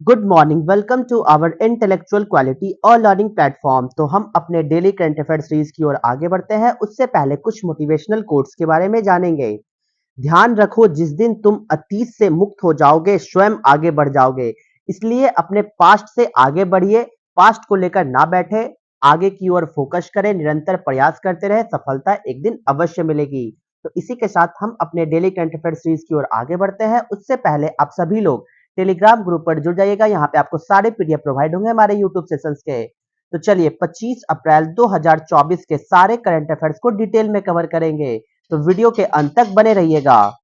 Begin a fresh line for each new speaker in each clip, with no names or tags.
Good morning, welcome to our intellectual quality और learning platform. तो हम अपने डेली करंट अफेयर सीरीज की ओर आगे बढ़ते हैं। उससे पहले कुछ मोटिवेशनल कोट्स के बारे में जानेंगे। ध्यान रखो, जिस दिन तुम अतीत से मुक्त हो जाओगे स्वयं आगे बढ़ जाओगे। इसलिए अपने पास्ट से आगे बढ़िए, पास्ट को लेकर ना बैठे, आगे की ओर फोकस करें, निरंतर प्रयास करते रहे, सफलता एक दिन अवश्य मिलेगी। तो इसी के साथ हम अपने डेली करंट अफेयर सीरीज की ओर आगे बढ़ते हैं। उससे पहले आप सभी लोग टेलीग्राम ग्रुप पर जुड़ जाइएगा। यहाँ पे आपको सारे पीडीएफ प्रोवाइड होंगे हमारे यूट्यूब सेशंस के। तो चलिए 25 अप्रैल 2024 के सारे करंट अफेयर्स को डिटेल में कवर करेंगे, तो वीडियो के अंत तक बने रहिएगा।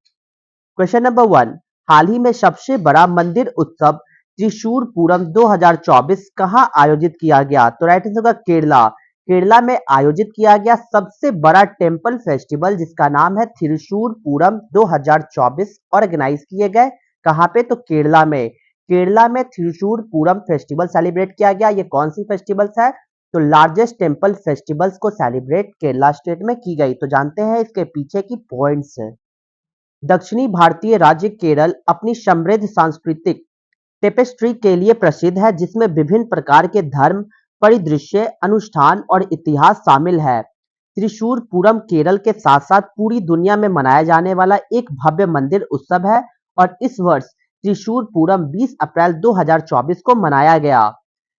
क्वेश्चन नंबर 1, हाल ही में सबसे बड़ा मंदिर उत्सव त्रिशूर पूरम 2024 कहां आयोजित किया गया? तो राइट आंसर होगा केरला। केरला में आयोजित किया गया सबसे बड़ा टेंपल फेस्टिवल जिसका नाम है त्रिशूर पूरम 2024 ऑर्गेनाइज किए गए कहां पे? तो केरला में। केरला में त्रिशूर पूरम फेस्टिवल सेलिब्रेट किया गया। ये कौन सी फेस्टिवल्स है? तो लार्जेस्ट टेंपल फेस्टिवल्स को सेलिब्रेट केरला स्टेट में की गई। तो जानते हैं इसके पीछे की पॉइंट्स है। दक्षिणी भारतीय राज्य केरल अपनी समृद्ध सांस्कृतिक टेपेस्ट्री के लिए प्रसिद्ध है, जिसमें विभिन्न प्रकार के धर्म, परिदृश्य, अनुष्ठान और इतिहास शामिल है। त्रिशूर पूरम केरल के साथ साथ पूरी दुनिया में मनाया जाने वाला एक भव्य मंदिर उत्सव है और इस वर्ष त्रिशूर पूरम 20 अप्रैल 2024 को मनाया गया।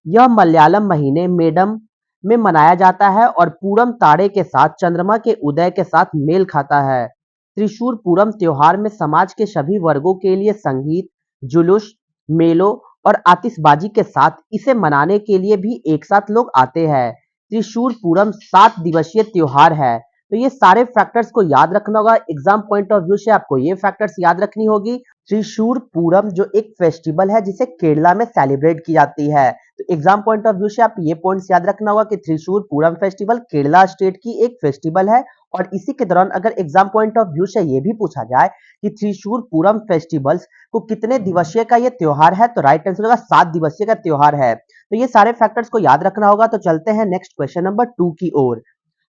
यह मलयालम महीने मेडम में मनाया जाता है और पूरम तारे के साथ चंद्रमा के उदय के साथ मेल खाता है। त्रिशूर पूरम त्योहार में समाज के सभी वर्गों के लिए संगीत, जुलूस, मेलों और आतिशबाजी के साथ इसे मनाने के लिए भी एक साथ लोग आते हैं। त्रिशूर पूरम 7 दिवसीय त्योहार है। तो ये सारे फैक्टर्स को याद रखना होगा। एग्जाम पॉइंट ऑफ व्यू से आपको ये फैक्टर्स याद रखनी होगी। त्रिशूर पूरम जो एक फेस्टिवल है जिसे केरला में सेलिब्रेट की जाती है, तो एग्जाम पॉइंट ऑफ व्यू से आप ये पॉइंट्स याद रखना होगा कि त्रिशूर पूरम फेस्टिवल केरला स्टेट की एक फेस्टिवल है। और इसी के दौरान अगर एग्जाम पॉइंट ऑफ व्यू से ये भी पूछा जाए कि त्रिशूर पूरम फेस्टिवल्स को कितने दिवसीय का ये त्योहार है, तो राइट आंसर होगा 7 दिवसीय का त्योहार है। तो ये सारे फैक्टर्स को याद रखना होगा। तो चलते हैं नेक्स्ट क्वेश्चन नंबर 2 की ओर।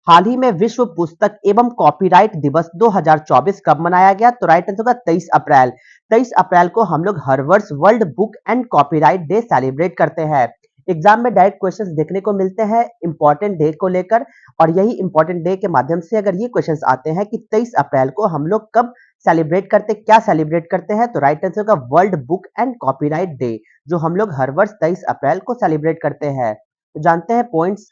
हाल ही में विश्व पुस्तक एवं कॉपीराइट दिवस 2024 कब मनाया गया? तो राइट आंसर होगा 23 अप्रैल। 23 अप्रैल को हम लोग हर वर्ष world book and copyright day celebrate करते हैं। एग्जाम में डायरेक्ट क्वेश्चंस देखने को मिलते हैं इंपॉर्टेंट डे को लेकर, और यही इंपॉर्टेंट डे के माध्यम से अगर ये क्वेश्चंस आते हैं कि 23 अप्रैल को हम लोग कब सेलिब्रेट करते, क्या सेलिब्रेट करते हैं, तो राइट आंसर का world book and copyright day, जो हम लोग हर वर्ष 23 अप्रैल को सेलिब्रेट करते हैं। तो जानते हैं पॉइंट्स।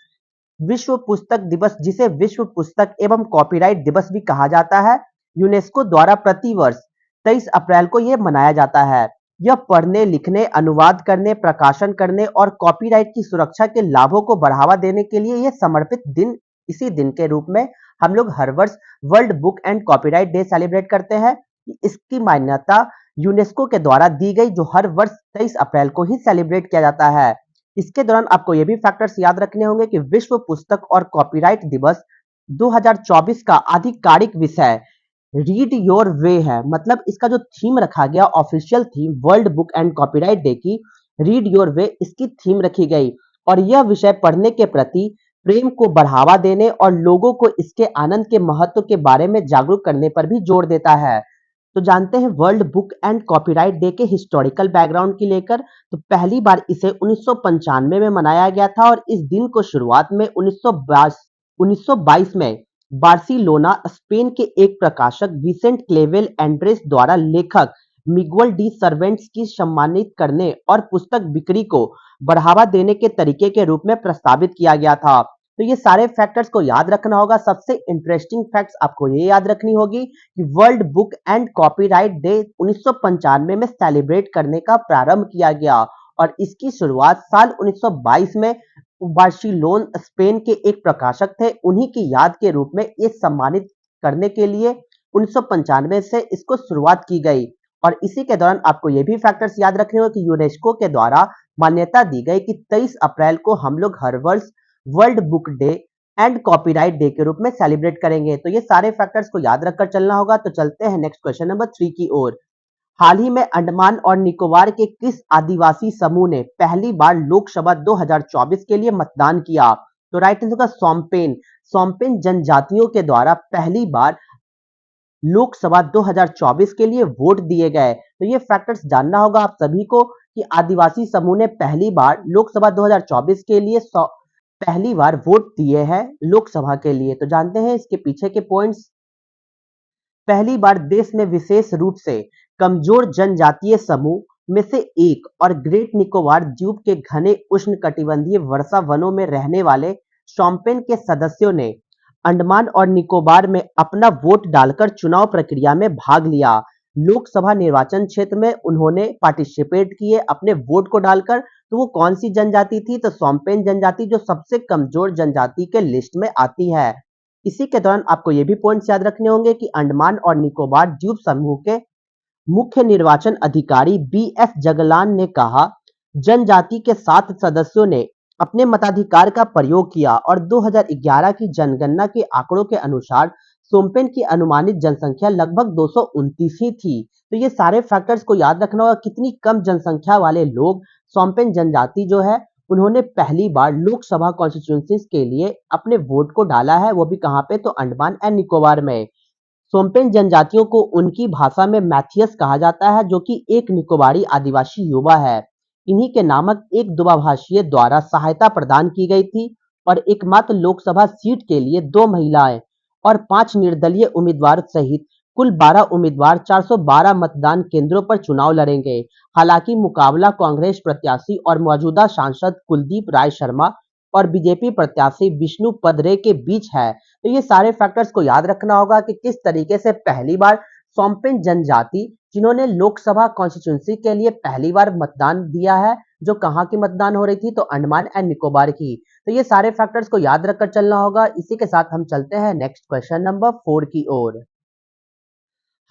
विश्व पुस्तक दिवस, जिसे विश्व पुस्तक एवं कॉपीराइट दिवस भी कहा जाता है, यूनेस्को द्वारा प्रति वर्ष 23 अप्रैल को यह मनाया जाता है। यह पढ़ने, लिखने, अनुवाद करने, प्रकाशन करने और कॉपीराइट की सुरक्षा के लाभों को बढ़ावा देने के लिए यह समर्पित दिन, इसी दिन के रूप में हम लोग हर वर्ष world book and copyright day celebrate करते हैं। इसकी मान्यता यूनेस्को के द्वारा दी गई, जो हर वर्ष 23 अप्रैल को ही सेलिब्रेट किया जाता है। इसके दौरान आपको ये भी फैक्टर्स याद रखने होंगे कि विश्व पुस्तक और कॉपीराइट दिवस 2024 का आधिकारिक विषय रीड योर वे है। मतलब इसका जो थीम रखा गया, official theme world book and copyright day की, रीड योर वे इसकी थीम रखी गई। और यह विषय पढ़ने के प्रति प्रेम को बढ़ावा देने और लोगों को इसके आनंद के महत्व के बारे में जागरूक करने पर भी जोर देता है। तो जानते हैं world book and copyright day के हिस्टोरिकल बैकग्राउंड की लेकर। तो पहली बार इसे 1995 में मनाया गया था और इस दिन को शुरुआत में 1922 में बार्सिलोना, स्पेन के एक प्रकाशक विसेंट क्लेवेल एंड्रेस द्वारा लेखक मिगुएल डी सर्वेंट्स की सम्मानित करने और पुस्तक बिक्री को बढ़ावा देने के तरीके के रूप में प्रस्तावित किया गया था। तो ये सारे फैक्टर्स को याद रखना होगा। सबसे इंटरेस्टिंग फैक्ट्स आपको ये याद रखनी होगी कि world book and copyright day 1995 में सेलिब्रेट करने का प्रारंभ किया गया और इसकी शुरुआत साल 1922 में बार्सिलोन, स्पेन के एक प्रकाशक थे, उन्हीं की याद के रूप में ये सम्मानित करने के लिए 1995 से इसको शुरुआत की गई। और इसी के दौरान आपको ये भी फैक्टर्स याद रखने होंगे कि यूनेस्को के द्वारा मान्यता दी गई कि 23 अप्रैल को हम लोग हर वर्ष world book day and copyright day के रूप में सेलिब्रेट करेंगे। तो ये सारे फैक्टर्स को याद रखकर चलना होगा। तो चलते हैं नेक्स्ट क्वेश्चन नंबर 3 की ओर। हाल ही में अंडमान और निकोबार के किस आदिवासी समूह ने पहली बार लोकसभा 2024 के लिए मतदान किया? तो राइट आंसर होगा सोम्पेन। सोम्पेन जनजातियों के द्वारा पहली बार लोकसभा 2024 के लिए वोट दिए गए। तो ये फैक्टर्स जानना होगा आप सभी को कि आदिवासी समूह ने पहली बार लोकसभा 2024 के लिए पहली बार वोट दिए हैं लोकसभा के लिए? तो जानते हैं इसके पीछे के पॉइंट्स। पहली बार देश में विशेष रूप से कमजोर जनजातीय समूह में से एक और ग्रेट निकोबार द्वीप के घने उष्णकटिबंधीय वर्षा वनों में रहने वाले शोम्पेन के सदस्यों ने अंडमान और निकोबार में अपना वोट डालकर चुनाव प्रक्रिया में भाग लिया। लोकसभा निर्वाचन क्षेत्र में उन्होंने पार्टिसिपेट किए अपने वोट को डालकर। तो वो कौन सी जनजाति थी? तो शोम्पेन जनजाति, जो सबसे कमजोर जनजाति के लिस्ट में आती है। इसी के दौरान आपको ये भी पॉइंट्स याद रखने होंगे कि अंडमान और निकोबार द्वीप समूह के मुख्य निर्वाचन अधिकारी बी.एस. जगलान ने कहा, जनजाति के 7 सदस्यों ने अपने मताधिकार का प्रयोग किया और 2011 की जनगणना के आंकड़ों के अनुसार शोम्पेन की अनुमानित जनसंख्या लगभग 229 ही थी। तो ये सारे फैक्टर्स को याद रखना होगा, कितनी कम जनसंख्या वाले लोग शोम्पेन जनजाति जो है उन्होंने पहली बार लोकसभा कॉन्स्टिट्यूंसीज के लिए अपने वोट को डाला है, वो भी कहां पे? तो अंडमान एंड निकोबार में। शोम्पेन जनजातियों को उनकी भाषा में मैथियस कहा जाता है, जो कि एक निकोबारी आदिवासी युवा है। इन्हीं के नामक एक दुभाषीय द्वारा सहायता प्रदान की गई थी और एकमात्र लोकसभा सीट के लिए 2 महिलाएं और 5 निर्दलीय उम्मीदवार सहित कुल 12 उम्मीदवार 412 मतदान केंद्रों पर चुनाव लड़ेंगे। हालांकि मुकाबला कांग्रेस प्रत्याशी और मौजूदा सांसद कुलदीप राय शर्मा और बीजेपी प्रत्याशी विष्णु पदरे के बीच है। तो ये सारे फैक्टर्स को याद रखना होगा कि किस तरीके से पहली बार शोम्पेन जनजाति, जिन्होंने लोकसभा कॉन्स्टिट्यूंसी के लिए पहली बार मतदान दिया है, जो कहाँ की मतदान हो रही थी? तो अंडमान एंड निकोबार की। तो ये सारे फैक्टर्स को याद रखकर चलना होगा। इसी के साथ हम चलते हैं नेक्स्ट क्वेश्चन नंबर 4 की ओर।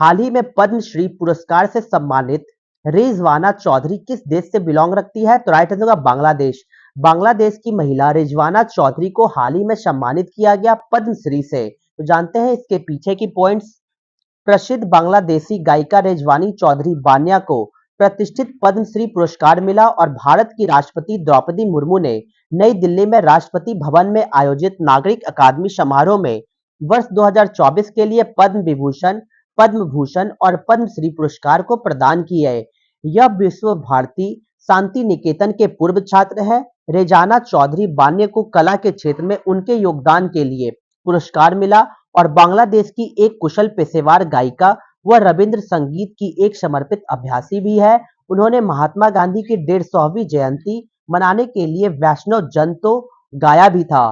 हाल ही में पद्मश्री पुरस्कार से सम्मानित रिजवाना चौधरी किस देश से बिलोंग रखती है? तो राइट आंसर होगा बांग्लादेश। बांग्लादेश की महिला रिजवाना चौधरी को हाल ही में सम्मानित किया गया पद्मश्री से। तो जानते हैं इसके पीछे की पॉइंट्स। प्रसिद्ध बांग्लादेशी गायिका रिजवानी चौधरी बानिया को प्रतिष्ठित पद्मश्री पुरस्कार मिला और भारत की राष्ट्रपति द्रौपदी मुर्मू ने नई दिल्ली में राष्ट्रपति भवन में आयोजित नागरिक अकादमी समारोह में वर्ष 2024 के लिए पद्म विभूषण, पद्म भूषण और पद्मश्री पुरस्कार को प्रदान किए। यह विश्व भारती शांति निकेतन के पूर्व छात्र है। रेजाना चौधरी बानिया को कला के क्षेत्र में उनके योगदान के लिए पुरस्कार मिला और बांग्लादेश की एक कुशल पेशेवर गायिका व रविंद्र संगीत की एक समर्पित अभ्यासी भी है। उन्होंने महात्मा गांधी की 150वीं जयंती मनाने के लिए वैष्णव जन तो गाया भी था।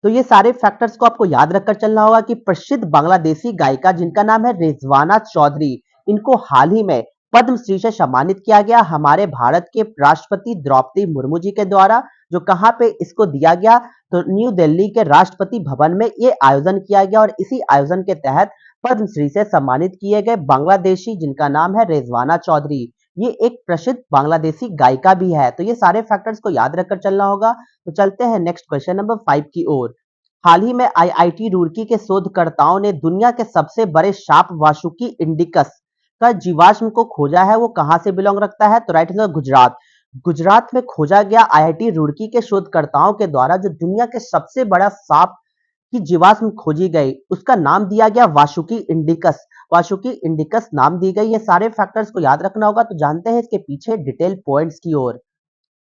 तो ये सारे फैक्टर्स को आपको याद रखकर चलना होगा कि प्रसिद्ध बांग्लादेशी गायिका जिनका नाम है रिजवाना चौधरी, इनको हाल ही में पद्मश्री से सम्मानित किया गया हमारे भारत के राष्ट्रपति द्रौपदी मुर्मू जी के द्वारा। जो कहां पे इसको दिया गया? तो न्यू दिल्ली के राष्ट्रपति भवन में ये आयोजन किया गया और इसी आयोजन के तहत पद्मश्री से सम्मानित किए गए बांग्लादेशी जिनका नाम है रिजवाना चौधरी। ये एक प्रसिद्ध बांग्लादेशी गायिका भी है। तो ये सारे फैक्टर्स को याद रखकर चलना होगा। तो चलते हैं नेक्स्ट क्वेश्चन नंबर 5 की ओर। हाल ही में आईआईटी रुड़की के शोधकर्ताओं ने दुनिया के सबसे बड़े सांप वासुकी इंडिकस का जीवाश्म को खोजा है। वो कहां से बिलोंग रखता है? तो राइट आंसर गुजरात। गुजरात में खोजा गया आईआईटी रुड़की के शोधकर्ताओं के द्वारा जो दुनिया के सबसे बड़ा सांप की जीवाश्म खोजी गई, उसका नाम दिया गया वासुकी इंडिकस। वासुकी इंडिकस नाम दी गई। ये सारे फैक्टर्स को याद रखना होगा। तो जानते हैं इसके पीछे डिटेल पॉइंट्स की ओर।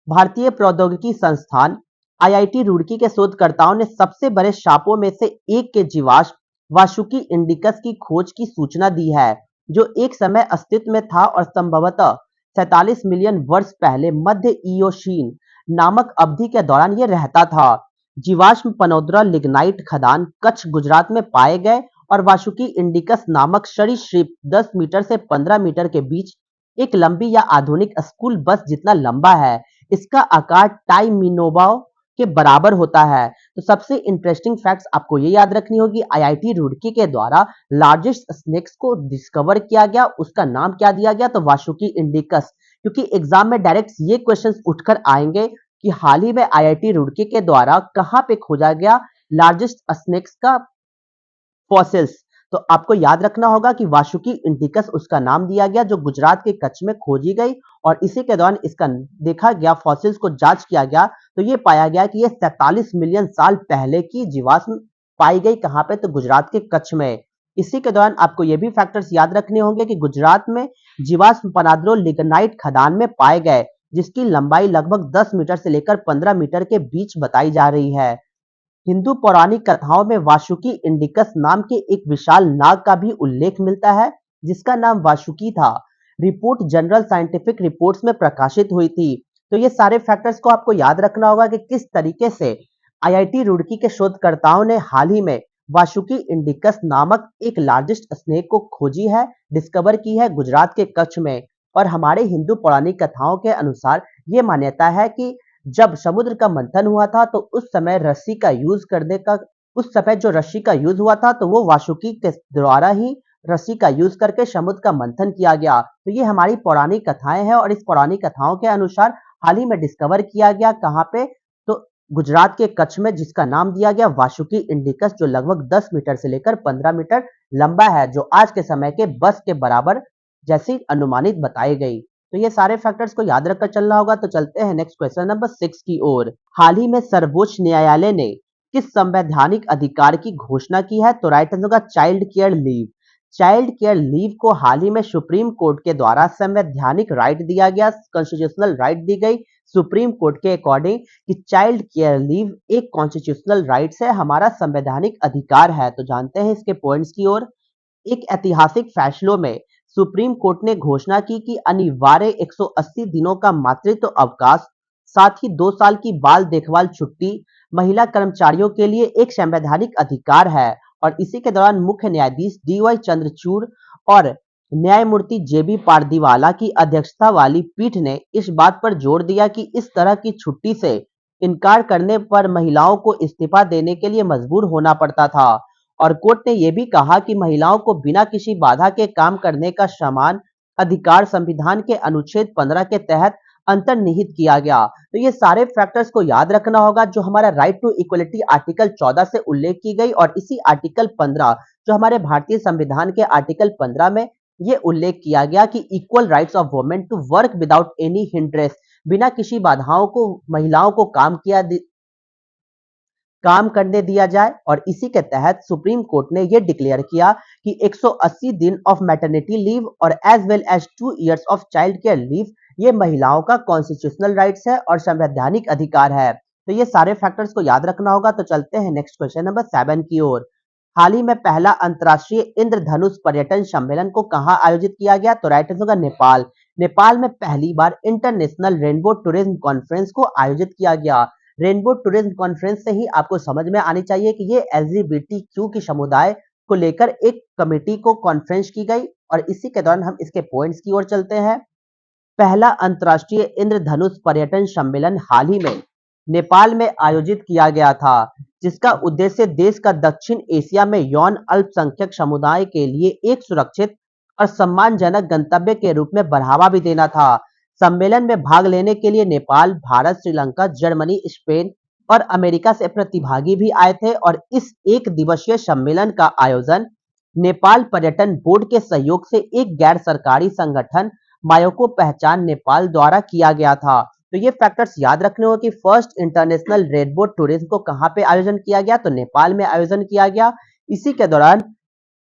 भारतीय प्रौद्योगिकी संस्थान आईआईटी रुड़की के शोधकर्ताओं ने सबसे बड़े सांपों में से एक के जीवाश्म वासुकी इंडिकस की खोज की सूचना दी है, जो एक समय अस्तित्व में था और संभवतः 47 मिलियन वर्ष पहले मध्य इयोशीन नामक अवधि के दौरान यह रहता था। जीवाश्म पनौदरा लिग्नाइट खदान कच्छ गुजरात में पाए गए और वासुकी इंडिकस नामक सरीसृप 10 मीटर से 15 मीटर के बीच एक लंबी या आधुनिक स्कूल बस जितना लंबा है। इसका आकार टाइमिनोबाओ के बराबर होता है। तो सबसे इंटरेस्टिंग फैक्ट्स आपको ये याद रखनी होगी, आईआईटी रुड़की के द्वारा लार्जेस्ट स्नेक्स को डिस्कवर किया गया, उसका नाम क्या दिया गया? तो वासुकी इंडिकस। क्योंकि एग्जाम में डायरेक्ट ये क्वेश्चंस उठकर आएंगे कि हाल ही में आईआईटी रुड़की के द्वारा कहां पे खोजा गया लार्जेस्ट स्नेक्स का फॉसिल्स। तो आपको याद रखना होगा कि वासुकी इंडिकस उसका नाम दिया गया, जो गुजरात के कच्छ में खोजी गई और इसी के दौरान इसका देखा गया, फॉसिल्स को जांच किया गया तो ये पाया गया कि ये 47 मिलियन साल पहले की जीवाश्म पाई गई। कहां पे? तो गुजरात के कच्छ में। इसी के दौरान आपको ये भी फैक्टर्स याद रखने होंगे कि गुजरात में जीवाश्म पनाद्रो लिग्नाइट खदान में पाए गए जिसकी लंबाई लगभग 10 मीटर से लेकर 15 मीटर के बीच बताई जा रही है। हिंदू पौराणिक कथाओं में वासुकी इंडिकस नाम के एक विशाल नाग का भी उल्लेख मिलता है, जिसका नाम वासुकी था। रिपोर्ट जनरल साइंटिफिक रिपोर्ट्स में प्रकाशित हुई थी। तो ये सारे फैक्टर्स को आपको याद रखना होगा कि किस तरीके से आईआईटी रुड़की के शोधकर्ताओं ने हाल ही में वासुकी इंडिकस नामक एक लार्जेस्ट स्नेक को खोजी है, डिस्कवर की है गुजरात के कच्छ में। और हमारे हिंदू पौराणिक कथाओं के अनुसार ये मान्यता है कि जब समुद्र का मंथन हुआ था तो उस समय जो रस्सी का यूज हुआ था तो वो वासुकी के द्वारा ही रस्सी का यूज करके समुद्र का मंथन किया गया। तो ये हमारी पौराणिक कथाएं हैं और इस पौराणिक कथाओं के अनुसार हाल ही में डिस्कवर किया गया कहाँ पे, तो गुजरात के कच्छ में, जिसका नाम दिया गया वासुकी इंडिकस, जो लगभग 10 मीटर से लेकर 15 मीटर लंबा है, जो आज के समय के बस के बराबर जैसी अनुमानित बताई गई। तो ये सारे फैक्टर्स को याद रखकर चलना होगा। तो चलते हैं नेक्स्ट क्वेश्चन नंबर 6 की ओर। हाल ही में सर्वोच्च न्यायालय ने किस संवैधानिक अधिकार की घोषणा की है? तो राइट आंसर होगा child care leave. Child care leave को हाल ही में सुप्रीम कोर्ट के द्वारा संवैधानिक राइट दिया गया, कॉन्स्टिट्यूशनल राइट दी गई सुप्रीम कोर्ट के अकॉर्डिंग कि चाइल्ड केयर लीव एक कॉन्स्टिट्यूशनल राइट है, हमारा संवैधानिक अधिकार है। तो जानते हैं इसके पॉइंट्स की ओर। एक ऐतिहासिक फैसलों में सुप्रीम कोर्ट ने घोषणा की कि अनिवार्य 180 दिनों का मातृत्व अवकाश, साथ ही 2 साल की बाल देखभाल छुट्टी महिला कर्मचारियों के लिए एक संवैधानिक अधिकार है। और इसी के दौरान मुख्य न्यायाधीश डीवाई चंद्रचूड़ और न्यायमूर्ति जेबी पारदीवाला की अध्यक्षता वाली पीठ ने इस बात पर जोर दिया कि इस तरह की छुट्टी से इनकार करने पर महिलाओं को इस्तीफा देने के लिए मजबूर होना पड़ता था। और कोर्ट ने यह भी कहा कि महिलाओं को बिना किसी बाधा के काम करने का समान अधिकार संविधान के अनुच्छेद 15 के तहत अंतर्निहित किया गया। तो ये सारे फैक्टर्स को याद रखना होगा, जो हमारा राइट टू इक्वलिटी आर्टिकल 14 से उल्लेख की गई, और इसी आर्टिकल 15, जो हमारे भारतीय संविधान के आर्टिकल 15 में ये उल्लेख किया गया कि equal rights of women to work without any hindrance, बिना किसी बाधाओं को महिलाओं को काम करने दिया जाए। और इसी के तहत सुप्रीम कोर्ट ने यह डिक्लेयर किया कि 180 दिन ऑफ मैटरनिटी लीव और as well as 2 years of child care leave ये महिलाओं का कॉन्स्टिट्यूशनल राइट्स है और संवैधानिक अधिकार है। तो ये सारे फैक्टर्स को याद रखना होगा। तो चलते हैं नेक्स्ट क्वेश्चन नंबर 7 की ओर। हाल ही में पहला अंतर्राष्ट्रीय इंद्रधनुष पर्यटन सम्मेलन को कहां आयोजित किया गया? तो राइट आंसर होगा नेपाल। नेपाल में पहली बार इंटरनेशनल रेनबो टूरिज्म कॉन्फ्रेंस को आयोजित किया गया। रेनबो टूरिज्म कॉन्फ्रेंस से ही आपको समझ में आनी चाहिए कि ये एलजीबीटीक्यू की समुदाय को लेकर एक कमेटी को कॉन्फ्रेंस की गई। और इसी के दौरान हम इसके पॉइंट्स की ओर चलते हैं। पहला अंतर्राष्ट्रीय इंद्रधनुष पर्यटन सम्मेलन हाल ही में नेपाल में आयोजित किया गया था, जिसका उद्देश्य देश का दक्षिण एशिया में यौन अल्पसंख्यक समुदाय के लिए एक सुरक्षित और सम्मानजनक गंतव्य के रूप में बढ़ावा भी देना था। सम्मेलन में भाग लेने के लिए नेपाल, भारत, श्रीलंका, जर्मनी, स्पेन और अमेरिका से प्रतिभागी भी आए थे। और इस एक दिवसीय सम्मेलन का आयोजन नेपाल पर्यटन बोर्ड के सहयोग से एक गैर सरकारी संगठन मायोको पहचान नेपाल द्वारा किया गया था। तो ये फैक्टर्स याद रखने हो कि फर्स्ट इंटरनेशनल रेनबो टूरिज्म को कहां पे आयोजन किया गया? तो नेपाल में आयोजन किया गया। इसी के दौरान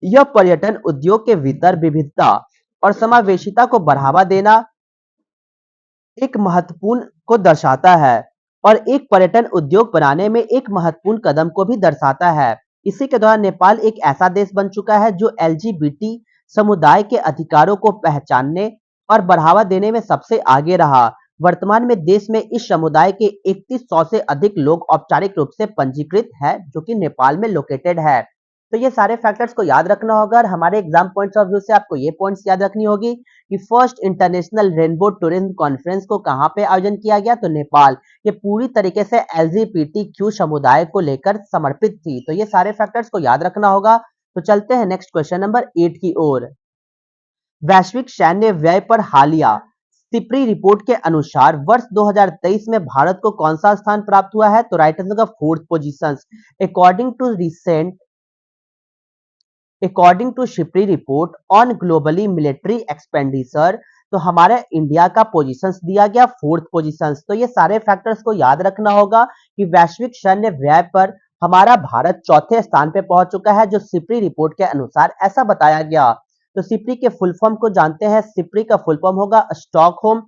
यह पर्यटन उद्योग के भीतर विविधता और समावेशिता को बढ़ावा देना एक महत्वपूर्ण को दर्शाता है और एक पर्यटन उद्योग बनाने में एक महत्वपूर्ण कदम को भी दर्शाता है। इसी के दौरान नेपाल एक ऐसा देश बन चुका है जो एलजीबीटी समुदाय के अधिकारों को पहचानने और बढ़ावा देने में सबसे आगे रहा। वर्तमान में देश में इस समुदाय के 3100 से अधिक लोग औपचारिक रूप से पंजीकृत है, जो कि नेपाल में लोकेटेड है। तो ये सारे फैक्टर्स को याद रखना होगा और हमारे एग्जाम पॉइंट्स ऑफ व्यू से आपको ये पॉइंट्स याद रखनी होगी कि first international rainbow tourism conference को कहां पे आयोजन किया गया? तो नेपाल। ये पूरी तरीके से एलजीबीटीक्यू समुदाय को लेकर समर्पित थी। तो ये सारे फैक्टर्स को याद रखना होगा। तो चलते हैं नेक्स्ट क्वेश्चन नंबर 8 की ओर। वैश्विक सैन्य व्यय पर हालिया सिप्री रिपोर्ट के अनुसार वर्ष 2023 में भारत को कौन सा स्थान प्राप्त हुआ है? तो राइट आंसर का 4th position. According to SIPRI report on globally military expenditure, तो हमारे इंडिया का पोजीशन दिया गया 4th पोजीशन। तो ये सारे फैक्टर्स को याद रखना होगा कि वैश्विक सैन्य व्यय पर हमारा भारत 4थे स्थान पे पहुंच चुका है, जो सिप्री रिपोर्ट के अनुसार ऐसा बताया गया। तो सिप्री के फुल फॉर्म को जानते हैं। सिप्री का फुल फॉर्म होगा Stockholm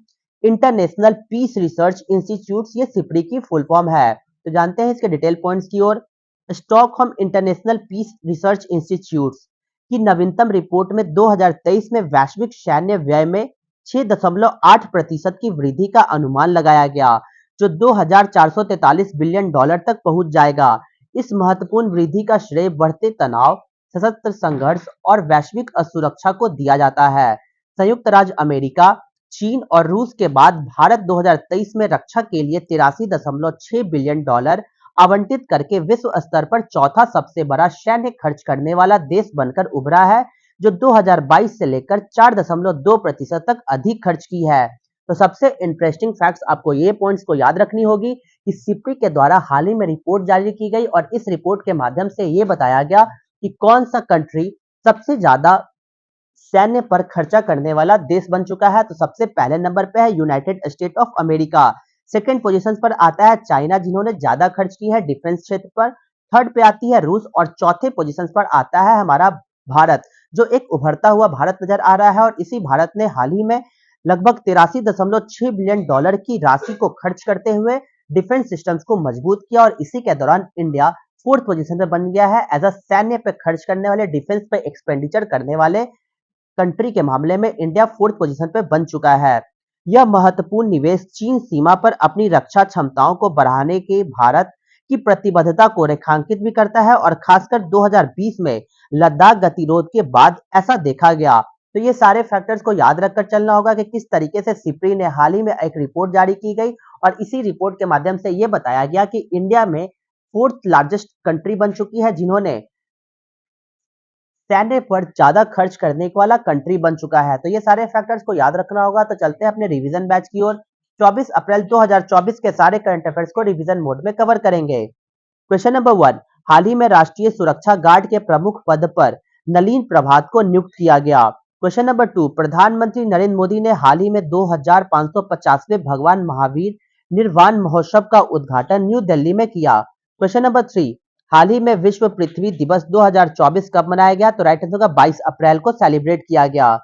International Peace Research Institute ये सिप्री की फुल फॉर्म है। तो जानते हैं इसके डिटेल पॉइंट्स की ओर। Stockholm International Peace Research Institute की नवीनतम रिपोर्ट में 2023 में वैश्विक सैन्य व्यय में 6.8% की वृद्धि का अनुमान लगाया गया, जो 2,443 बिलियन डॉलर तक पहुंच जाएगा। इस महत्वपूर्ण वृद्धि का श्रेय बढ़ते तनाव, सशस्त्र संघर्ष और वैश्विक असुरक्षा को दिया जाता है। संयुक्त राज्य अमेरिका, चीन और रूस के बाद भारत 2023 में रक्षा के लिए 83.6 बिलियन डॉलर आवंटित करके विश्व स्तर पर चौथा सबसे बड़ा सैन्य खर्च करने वाला देश बनकर उभरा है, जो 2022 से लेकर 4.2% तक अधिक खर्च की है। तो सबसे इंटरेस्टिंग फैक्ट्स आपको ये पॉइंट्स को याद रखनी होगी कि सिप्री के द्वारा हाल ही में रिपोर्ट जारी की गई और इस रिपोर्ट के माध्यम से ये बताया गया कि कौन सा कंट्री सबसे ज्यादा सैन्य पर खर्चा करने वाला देश बन चुका है। तो सबसे पहले नंबर पे है United state of America. Second position पर आता है चाइना, जिन्होंने ज्यादा खर्च की है डिफेंस क्षेत्र पर। थर्ड पे आती है रूस और चौथे पोजीशन पर आता है हमारा भारत, जो एक उभरता हुआ भारत नजर आ रहा है। और इसी भारत ने हाल ही में लगभग 83.6 बिलियन डॉलर की राशि को खर्च करते हुए डिफेंस सिस्टम्स को मजबूत किया। और इसी के दौरान इंडिया फोर्थ पोजीशन पे बन गया है एज अ सैन्य पे खर्च करने वाले, डिफेंस पे एक्सपेंडिचर करने वाले कंट्री के मामले में इंडिया फोर्थ पोजीशन पे बन चुका है। यह महत्वपूर्ण निवेश चीन सीमा पर अपनी रक्षा क्षमताओं को बढ़ाने के भारत की प्रतिबद्धता को रेखांकित भी करता है, और खासकर 2020 में लद्दाख गतिरोध के बाद ऐसा देखा गया। तो ये सारे फैक्टर्स को याद रखकर चलना होगा कि किस तरीके से सिप्री ने हाल ही में एक रिपोर्ट जारी की गई और इसी रिपोर्ट के माध्यम से ये बताया गया कि इंडिया में फोर्थ लार्जेस्ट कंट्री बन चुकी है, जिन्होंने सैन्य पर ज्यादा खर्च करने वाला कंट्री बन चुका है। तो ये सारे फैक्टर्स को याद रखना होगा। तो चलते हैं अपने रिवीजन बैच की ओर। 24 अप्रैल 2024 के सारे करंट अफेयर्स को रिवीजन मोड में कवर करेंगे। क्वेश्चन नंबर 1, हाल ही में राष्ट्रीय सुरक्षा गार्ड के प्रमुख पद पर नलिन प्रभात को नियुक्त किया गया। क्वेश्चन नंबर 2, प्रधानमंत्री नरेंद्र मोदी ने हाल ही में 2550वें भगवान महावीर निर्वाण महोत्सव का उद्घाटन न्यू दिल्ली में किया। क्वेश्चन नंबर 3, हाल ही में विश्व पृथ्वी दिवस 2024 कब मनाया गया? तो राइट आंसर होगा 22 अप्रैल को सेलिब्रेट किया गया।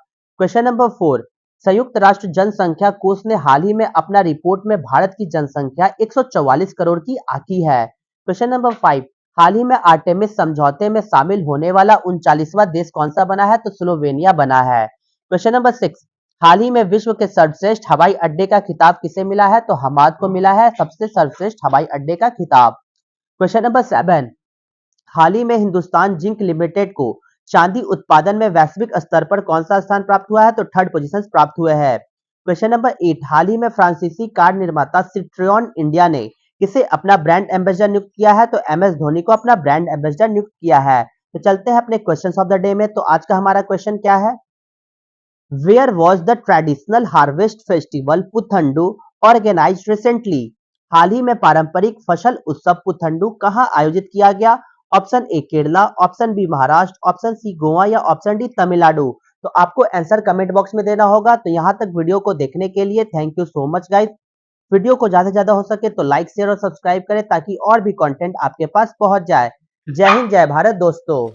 क्वेश्चन नंबर 4, संयुक्त राष्ट्र जनसंख्या कोष ने हाल ही में अपना रिपोर्ट में भारत की जनसंख्या 144 करोड़ की आंकी है। क्वेश्चन नंबर 5, हाल ही में आर्टेमिस समझौते में शामिल होने वाला 39वां देश कौन सा बना है? तो स्लोवेनिया बना है। क्वेश्चन नंबर 6, हाल ही में विश्व के सर्वश्रेष्ठ हवाई अड्डे का खिताब किसे मिला है? तो हमाद को मिला है सबसे सर्वश्रेष्ठ हवाई अड्डे का खिताब। क्वेश्चन नंबर 7, हाल ही में हिंदुस्तान जिंक लिमिटेड को चांदी उत्पादन में वैश्विक स्तर पर कौन सा स्थान प्राप्त हुआ है? तो थर्ड पोजीशन प्राप्त हुए हैं। क्वेश्चन नंबर 8, हाल ही में फ्रांसीसी कार निर्माता सिट्रोन इंडिया ने किसे अपना ब्रांड एम्बेसडर नियुक्त किया है? तो एमएस धोनी को अपना ब्रांड एम्बेसडर नियुक्त किया है। तो चलते हैं अपने क्वेश्चंस ऑफ द डे में। तो आज का हमारा क्वेश्चन क्या है? Where was the traditional harvest festival Puthandu organised recently? हाल ही में पारंपरिक फसल उत्सव पुथंडू कहां आयोजित किया गया? Option A Kerala, option B Maharashtra, option C Goa या ऑप्शन डी तमिलनाडु। तो आपको आंसर कमेंट बॉक्स में देना होगा। तो यहां तक वीडियो को देखने के लिए thank you so much guys. Video को ज्यादा से ज्यादा हो सके तो लाइक शेयर और सब्सक्राइब करें ताकि और भी कंटेंट आपके पास पहुंच जाए। जय हिंद, जय भारत दोस्तों।